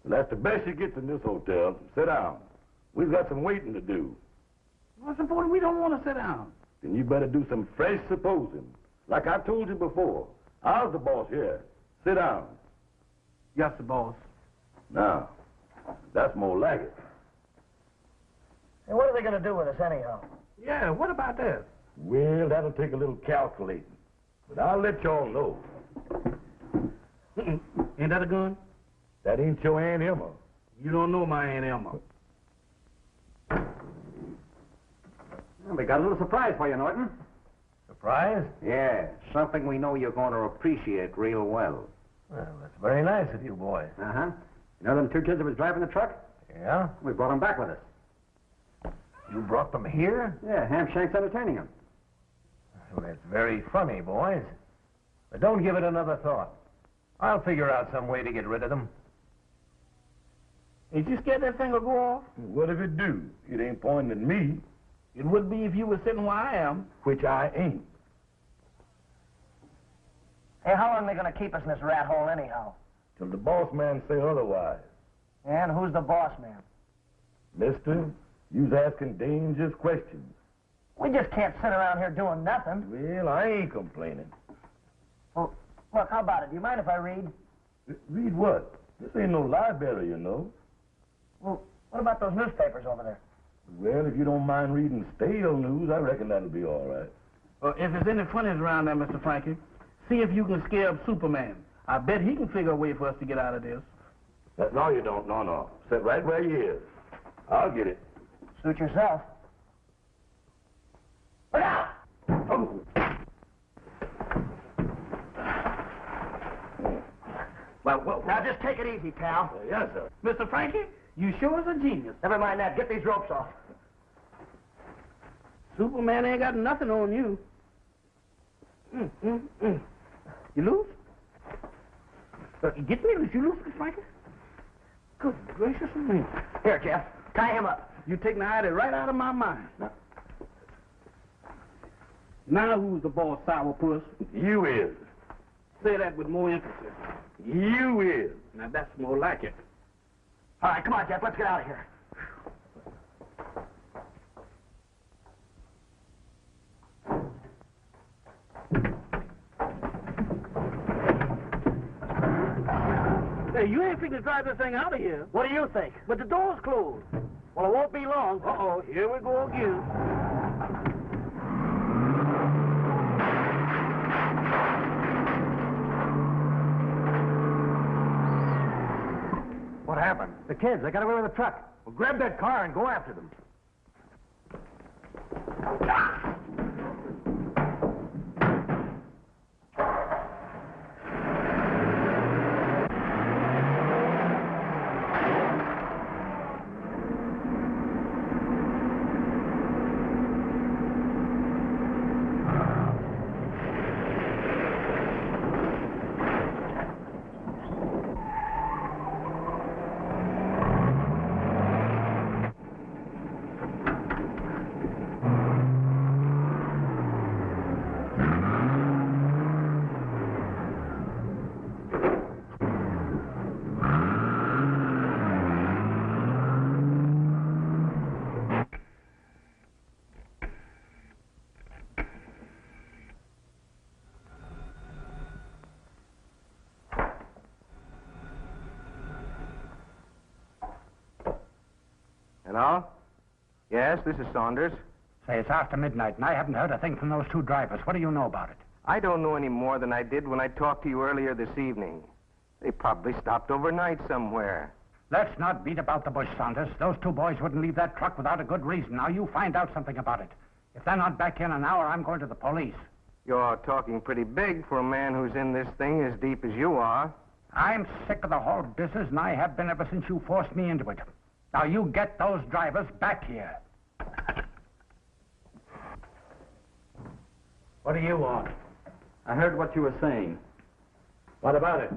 Well, that's the best you get in this hotel. Sit down. We've got some waiting to do.
What's important? We don't want to sit down.
Then you better do some fresh supposing. Like I told you before, I was the boss here. Sit down.
Yes, the boss.
Now, that's more like it.
Hey, what are they going to do with us, anyhow?
Yeah, what about that?
Well, that'll take a little calculating. But I'll let y'all know.
Ain't that a gun?
That ain't your Aunt Emma.
You don't know my Aunt Emma.
Well, we got a little surprise for you, Norton.
Surprise? Yeah, something we know you're going to appreciate real well.
Well, that's very nice of you, boys.
Uh-huh. You know them two kids that was driving the truck?
Yeah?
We brought them back with us.
You brought them here?
Yeah, Ham Shank's entertaining them.
Well, that's very funny, boys. But don't give it another thought. I'll figure out some way to get rid of them.
Ain't you scared that thing will go off?
What if it do? It ain't pointing at me,
It would be if you were sitting where I am.
which I ain't.
Hey, how long are they going to keep us in this rat hole anyhow?
Till the boss man say otherwise.
And who's the boss man?
Mister, you's asking dangerous questions.
We just can't sit around here doing nothing.
Well, I ain't complaining.
Well, look, how about it? Do you mind if I read?
Read what? This ain't no library, you know.
Well, what about those newspapers over there?
Well, if you don't mind reading stale news, I reckon that'll be all right.
Well, if there's any funnies around there, Mr. Frankie, see if you can scare up Superman. I bet he can figure a way for us to get out of this.
No, you don't. No. Sit right where you is. I'll get it.
Suit yourself. Look out!
Oh. Well,
Now, just take it easy, pal.
yes, sir.
Mr. Frankie, you sure is a genius.
Never mind that. Get these ropes off.
Superman ain't got nothing on you. You loose? Get me loose. You loose, Mr. Frankie? Good gracious of me.
Here, Jeff. Tie him up.
You take the idea right out of my mind. Now who's the boss, sourpuss?
You is.
Say that with more emphasis.
You is.
Now that's more like it.
All right, come on, Jeff. Let's get out of here.
Hey, you ain't fixing to drive this thing out of here.
What do you think?
But the door's closed.
Well, it won't be long.
Uh-oh, here we go again.
What happened?
The kids, they got away with the truck.
Well, grab that car and go after them. Hello? Yes, this is Saunders.
Say, it's after midnight, and I haven't heard a thing from those two drivers. What do you know about it?
I don't know any more than I did when I talked to you earlier this evening. They probably stopped overnight somewhere.
Let's not beat about the bush, Saunders. Those two boys wouldn't leave that truck without a good reason. Now, you find out something about it. If they're not back in an hour, I'm going to the police.
You're talking pretty big for a man who's in this thing as deep as you are.
I'm sick of the whole business, and I have been ever since you forced me into it. Now, you get those drivers back here. What do you want?
I heard what you were saying.
What about it?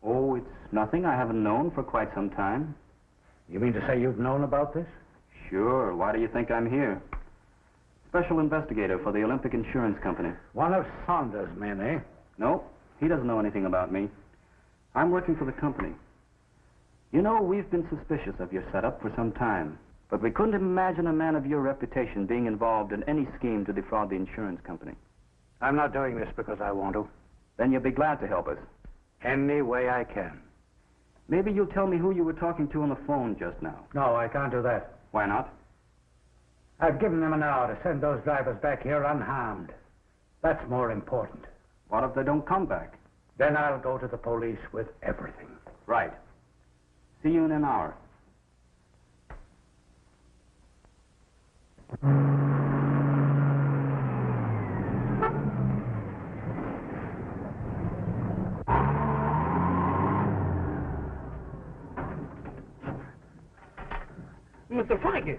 Oh, it's nothing I haven't known for quite some time.
You mean to say you've known about this?
Sure. Why do you think I'm here? Special investigator for the Olympic Insurance Company.
One of Saunders' men, eh?
No, he doesn't know anything about me. I'm working for the company. You know, we've been suspicious of your setup for some time, but we couldn't imagine a man of your reputation being involved in any scheme to defraud the insurance company.
I'm not doing this because I want to.
Then you'll be glad to help us.
Any way I can.
Maybe you'll tell me who you were talking to on the phone just now.
No, I can't do that.
Why not?
I've given them an hour to send those drivers back here unharmed. That's more important.
What if they don't come back?
Then I'll go to the police with everything.
Right. See you in an hour.
Mr. Frankie,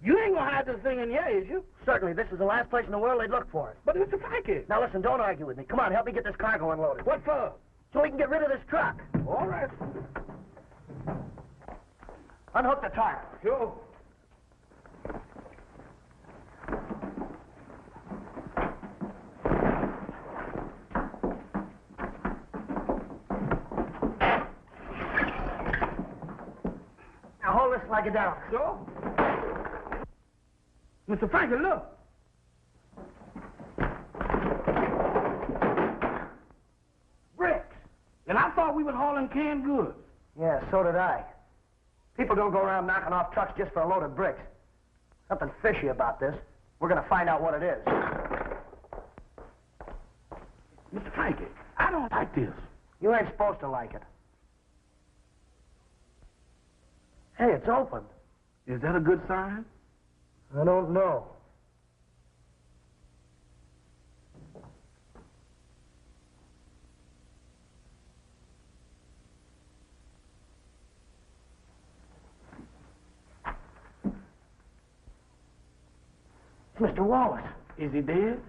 you ain't gonna hide this thing in here, is you?
Certainly, this is the last place in the world they'd look for it.
But Mr. Frankie.
Now listen, don't argue with me. Come on, help me get this cargo unloaded.
What for?
So we can get rid of this truck.
All right.
Unhook the tarp.
Sure.
Now hold this like it down.
Sure. Mr. Frankie, look. Bricks. And I thought we was hauling canned goods.
Yeah, so did I. People don't go around knocking off trucks just for a load of bricks. Something fishy about this. We're going to find out what it is.
Mr. Frankie, I don't like this.
You ain't supposed to like it. Hey, it's open.
Is that a good sign?
I don't know. It's Mr. Wallace.
Is he dead?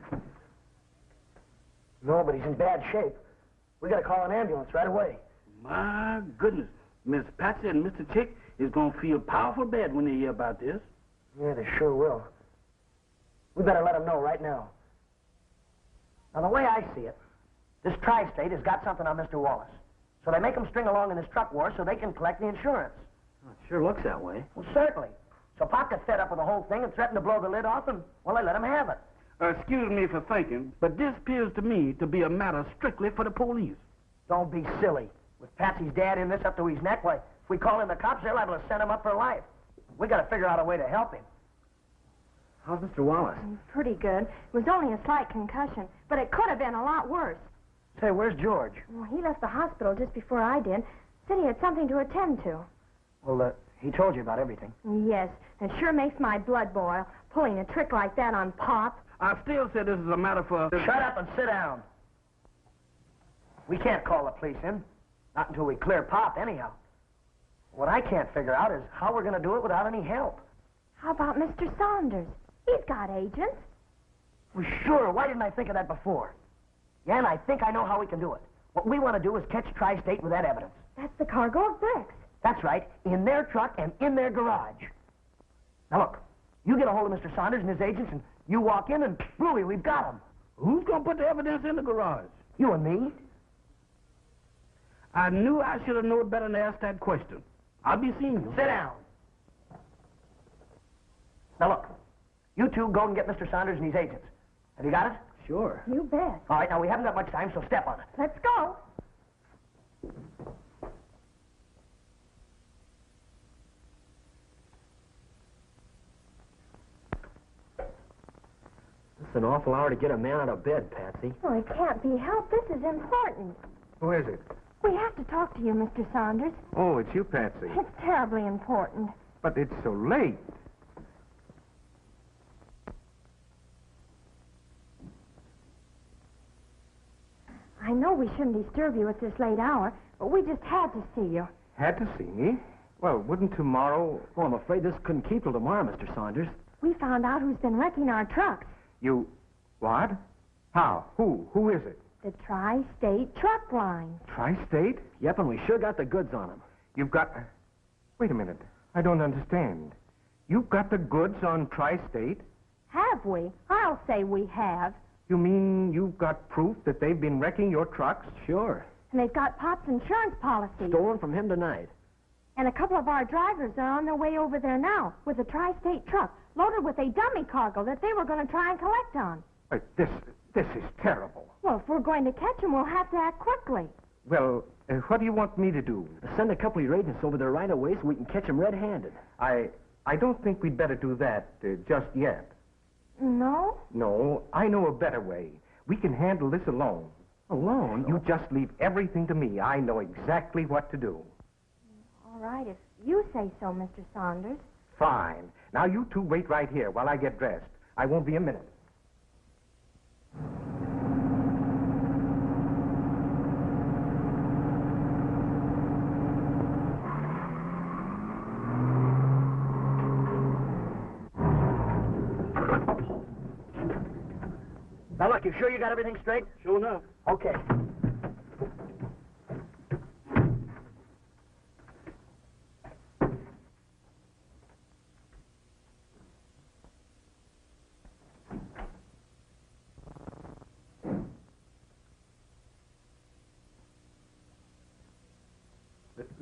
No, but he's in bad shape. We gotta call an ambulance right away.
My goodness. Miss Patsy and Mr. Chick is gonna feel powerful bad when they hear about this.
Yeah, they sure will. We better let them know right now. Now, the way I see it, this tri-state has got something on Mr. Wallace. So they make him string along in this truck war so they can collect the insurance.
Well, it sure looks that way.
Well, certainly. So Pop got fed up with the whole thing and threatened to blow the lid off, and, well, they let him have it.
Excuse me for thinking, but this appears to me to be a matter strictly for the police.
Don't be silly. With Patsy's dad in this up to his neck, why, if we call in the cops, they're liable to send him up for life. We gotta figure out a way to help him.
How's Mr. Wallace?
Pretty good. It was only a slight concussion, but it could have been a lot worse.
Say, where's George?
Well, he left the hospital just before I did. Said he had something to attend to.
Well, he told you about everything.
Yes, it sure makes my blood boil, pulling a trick like that on Pop.
I still say this is a matter for...
Shut up and sit down. We can't call the police in. Not until we clear Pop, anyhow. What I can't figure out is how we're going to do it without any help.
How about Mr. Saunders? He's got agents.
Well, sure. Why didn't I think of that before? Yeah, and I think I know how we can do it. What we want to do is catch Tri-State with that evidence.
That's the cargo of bricks.
That's right. In their truck and in their garage. Now, look. You get a hold of Mr. Saunders and his agents, and you walk in, and Bluey, we've got him.
Who's gonna put the evidence in the garage?
You and me.
I knew I should have known better than to ask that question. I'll be seeing you.
Sit down. Now, look. You two go and get Mr. Saunders and his agents. Have you got it?
Sure.
You bet.
All right, now, we haven't got much time, so step on it.
Let's go.
It's an awful hour to get a man out of bed, Patsy.
Oh, it can't be helped. This is important.
Who is it?
We have to talk to you, Mr. Saunders.
Oh, it's you, Patsy.
It's terribly important.
But it's so late.
I know we shouldn't disturb you at this late hour, but we just had to see you.
Had to see me? Well, wouldn't tomorrow...
Oh, I'm afraid this couldn't keep till tomorrow, Mr. Saunders.
We found out who's been wrecking our trucks.
You... What? How? Who? Who is it?
The Tri-State Truck Line.
Tri-State?
Yep, and we sure got the goods on him.
You've got... Wait a minute. I don't understand. You've got the goods on Tri-State?
Have we? I'll say we have.
You mean you've got proof that they've been wrecking your trucks?
Sure.
And they've got Pop's insurance policy.
Stolen from him tonight.
And a couple of our drivers are on their way over there now with a Tri-State truck loaded with a dummy cargo that they were going to try and collect on.
This is terrible.
Well, if we're going to catch them, we'll have to act quickly.
Well, what do you want me to do?
Send a couple of your agents over there right away so we can catch them red-handed.
I don't think we'd better do that just yet.
No?
No, I know a better way. We can handle this alone.
Alone?
You just leave everything to me. I know exactly what to do.
All right, if you say so, Mr. Saunders.
Fine. Now, you two wait right here while I get dressed. I won't be a minute.
Now, look, you sure you got everything straight?
Sure enough.
Okay.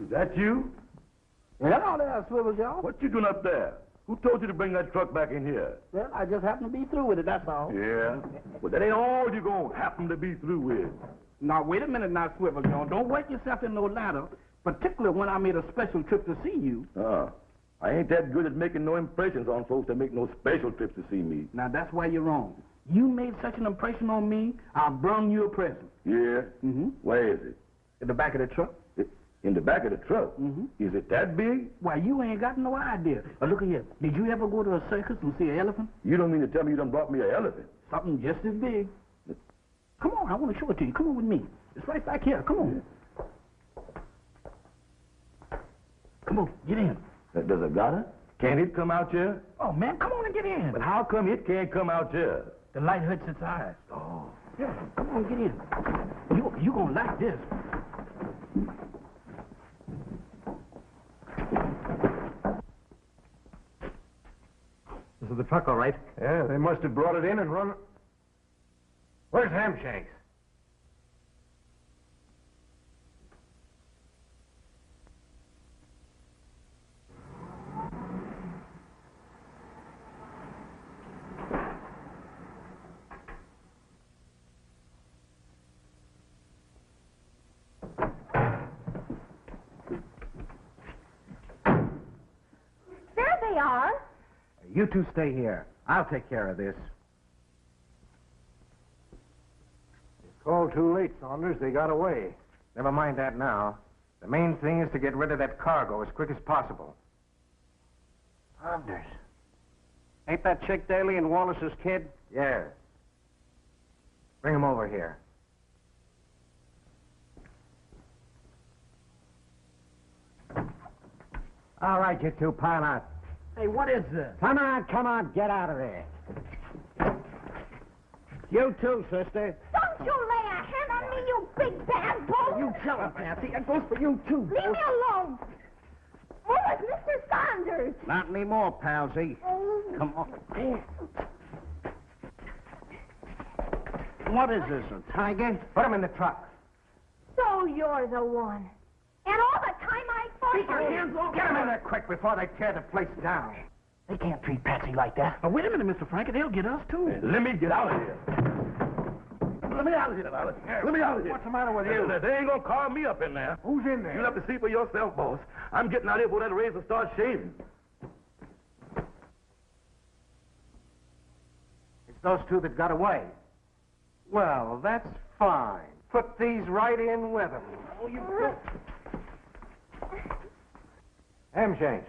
Is that you?
Hello there, Swivels, y'all.
What you doing up there? Who told you to bring that truck back in here?
Well, I just happened to be through with it, that's all.
Yeah? Well, that ain't all you gonna happen to be through with.
Now, wait a minute now, Swivels, y'all. Don't work yourself in no ladder, particularly when I made a special trip to see you.
I ain't that good at making no impressions on folks that make no special trips to see me.
Now, that's why you're wrong. You made such an impression on me, I'll bring you a present.
Yeah?
Mm-hmm.
Where is it?
In the back of the truck.
In the back of the truck?
Mm-hmm.
Is it that big?
Why, you ain't got no idea. Look here. Did you ever go to a circus and see an elephant?
You don't mean to tell me you done brought me an elephant?
Something just as big. Come on, I want to show it to you. Come on with me. It's right back here. Come on. Come on, get in.
Does it got it? Can't it come out here?
Oh, man, come on and get in.
But how come it can't come out here?
The light hurts its eyes.
Oh.
Yeah, come on, get in. You gonna like this.
This is the truck, all right.
Yeah, they must have brought it in and run...
Where's Hamshanks?
There they are.
You two stay here. I'll take care of this.
It's called too late, Saunders. They got away.
Never mind that now. The main thing is to get rid of that cargo as quick as possible.
Saunders. Ain't that chick Daly and Wallace's kid?
Yeah. Bring him over here. All right, you two, pile out.
Hey, what is this?
Come on, get out of there. You too, sister.
Don't you lay a hand on me, you big bad bull!
You tell him, Patsy. That goes for you, too.
Leave me alone! Where is Mr. Saunders?
Not anymore, Palsy. Come on. What is this, a tiger?
Put him in the truck.
So you're the one. And all the time I fought
Keep your
you.
hands off.
Get him in there quick before they tear the place down.
They can't treat Patsy like that.
Wait a minute, Mr. Frankie. They'll get us, too.
Let me get out of here. Let me out of here, Violet. Let me out of here.
What's the matter with you?
They ain't gonna carve me up in there.
Who's in there?
You'll have to see for yourself, boss. I'm getting out of here before that razor starts shaving.
It's those two that got away. Well, that's fine. Put these right in with them.
Oh, you go.
Hamshanks.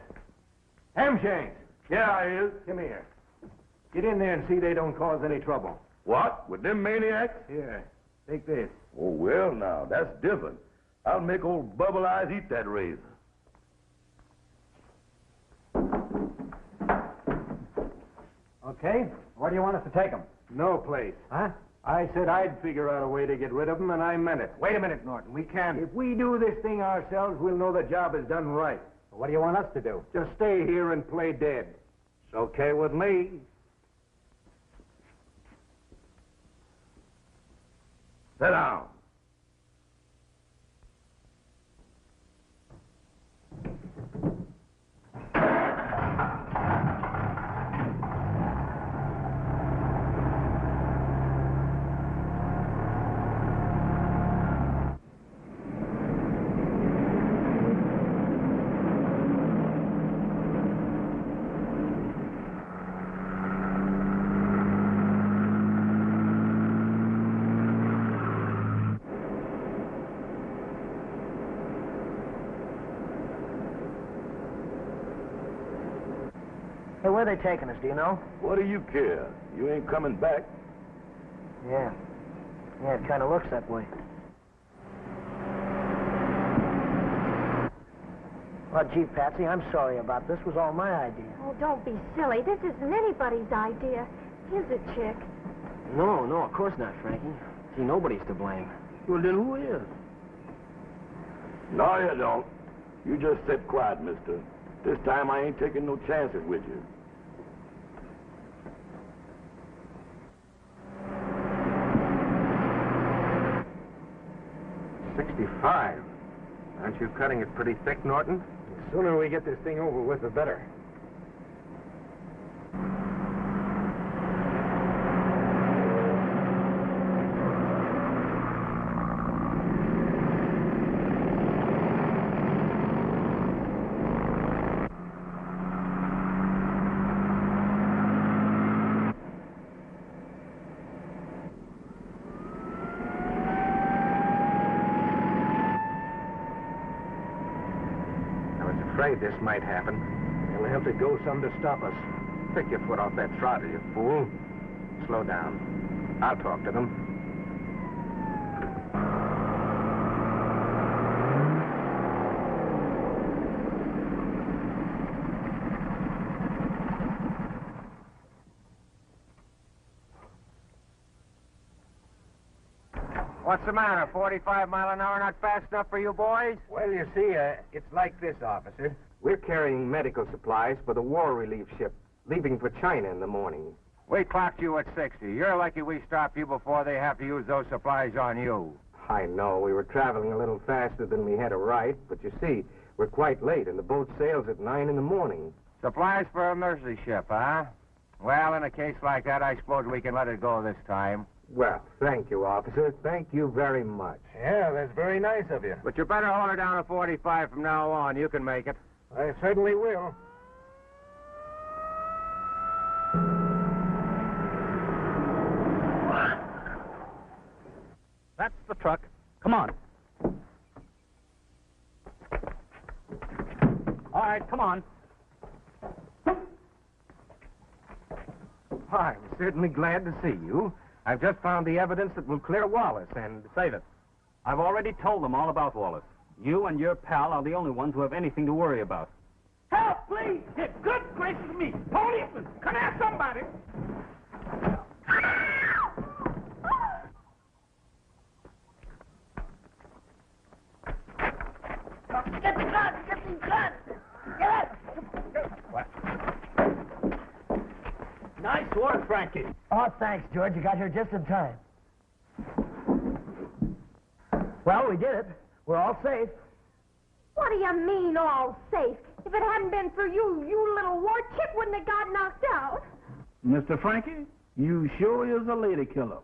Hamshanks.
Yeah, I is.
Come here. Get in there and see they don't cause any trouble.
What? With them maniacs?
Here, take this.
Oh, well, now, that's different. I'll make old Bubble Eyes eat that razor.
Okay. Where do you want us to take them? No place. Huh? I said I'd figure out a way to get rid of them, and I meant it. Wait a minute, Norton. We can't. If we do this thing ourselves, we'll know the job is done right. What do you want us to do? Just stay here and play dead. It's okay with me.
Sit down.
Hey, where are they taking us, do you know?
What do you care? You ain't coming back.
Yeah. Yeah, it kind of looks that way. Well, gee, Patsy, I'm sorry about this. It was all my idea.
Oh, don't be silly. This isn't anybody's idea. Is it, Chick?
No, of course not, Frankie. See, nobody's to blame.
Well, then who is?
No, you don't. You just sit quiet, mister. This time I ain't taking no chances with you.
$65. Aren't you cutting it pretty thick, Norton? The sooner we get this thing over with, the better. Afraid this might happen. You'll have to go some to stop us. Take your foot off that throttle, you fool. Slow down. I'll talk to them. What's the matter? 45 mile an hour not fast enough for you boys? Well, you see, it's like this, officer. We're carrying medical supplies for the war relief ship, leaving for China in the morning. We clocked you at 60. You're lucky we stopped you before they have to use those supplies on you. I know. We were traveling a little faster than we had a right, but you see, we're quite late, and the boat sails at 9 in the morning. Supplies for a mercy ship, huh? Well, in a case like that, I suppose we can let it go this time. Well, thank you, officer. Thank you very much. Yeah, that's very nice of you. But you better hold her down to 45 from now on. You can make it. I certainly will.
That's the truck. Come on. All right, come on.
I'm certainly glad to see you. I've just found the evidence that will clear Wallace, and...
Save it. I've already told them all about Wallace. You and your pal are the only ones who have anything to worry about.
Help, please! Good gracious me! Policeman! Come here, somebody!
Get the gun! Get the gun! Get it!
Nice work, Frankie.
Oh, thanks, George. You got here just in time. Well, we did it. We're all safe.
What do you mean, all safe? If it hadn't been for you, you little war chick wouldn't have got knocked out.
Mr. Frankie, you sure is a lady killer.